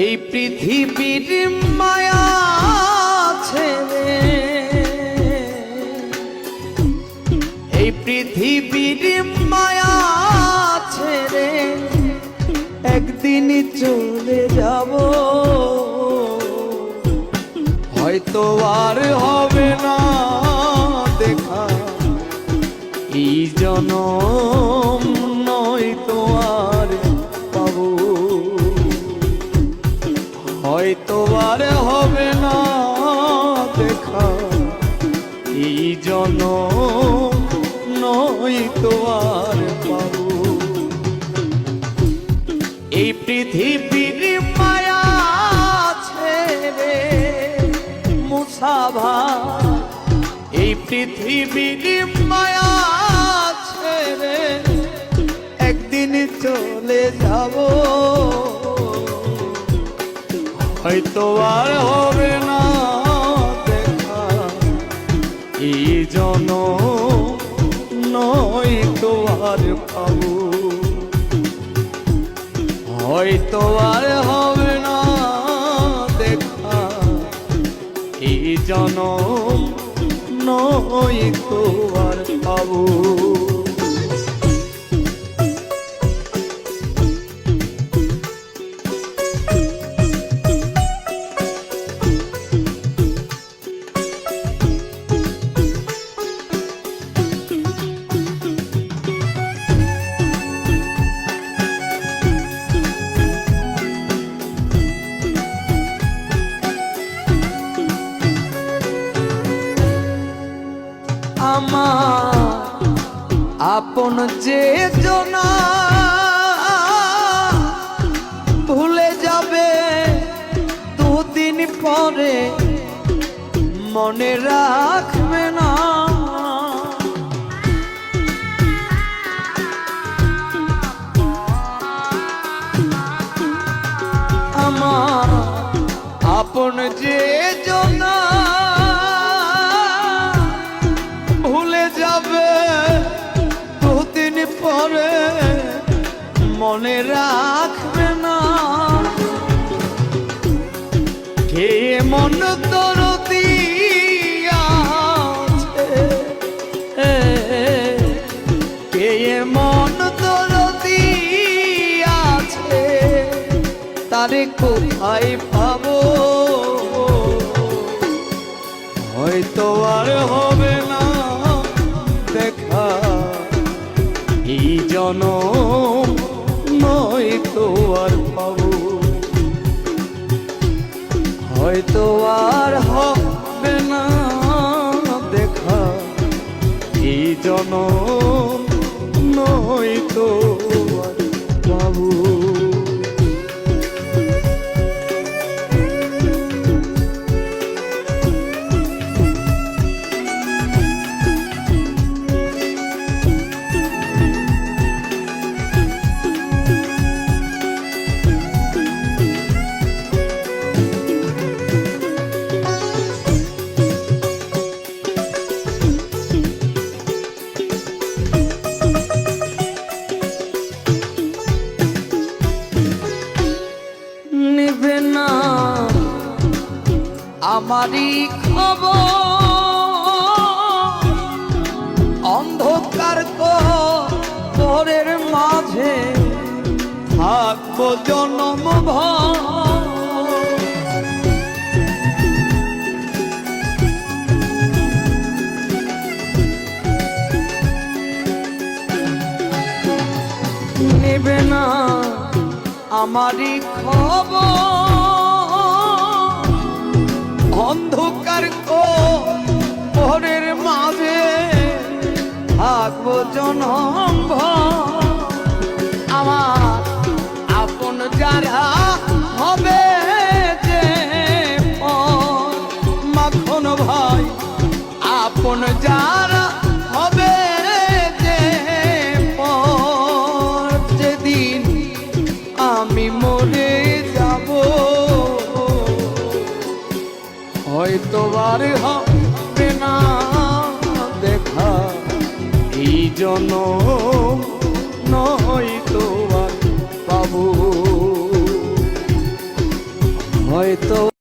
এই পৃথিবীর মায়া ছেড়ে, এই পৃথিবীর মায়া ছেড়ে একদিন চলে যাব, হয়তো আর হবে না দেখা এই জনম, নয়তো আর পাবো, হয়তো আর হবে না দেখা এই জনম, নয়তো আর পাবো। এই পৃথিবীর মায়া ছেড়ে মুসাভা, এই পৃথিবীর মায়া ছেড়ে একদিন চলে যাব, হয়তো আর হবে না দেখা এই জনম, নয়তো আর পাবো, হয়তো আর হবে না দেখা এই জনম, নয়তো আর পাবো। আমার আপন যে জনা ভুলে যাবে দুদিন পরে, মনে রাখবে না আমার আপন যে জনা দুদিন পরে, মনে রাখবে না কে মন তোর দিয়াছে, কে মন তোর দিয়াছে, তারে কোথায় পাবো, হয়তো আর হবে না দেখা এই জনম, নয়তো আর পাবো, হয়তো আর হবে না দেখা এই জনম, নয়তো আর পাবো। নিবে না আমারই খবর, অন্ধকার ঘরের মাঝে থাকবো জনম ভর, নেবে না আমারই খবর, অন্ধকার ঘরের মাঝে থাকবো জনম ভর, আমার আপন যারা হবে যে পর, মাখন ভাই আপন যারা হবে যে পর, যেদিন আমি মরে যাব, হয়তো আর হবে না দেখা এই জনম, নয়তো আর পাবো, হয়তো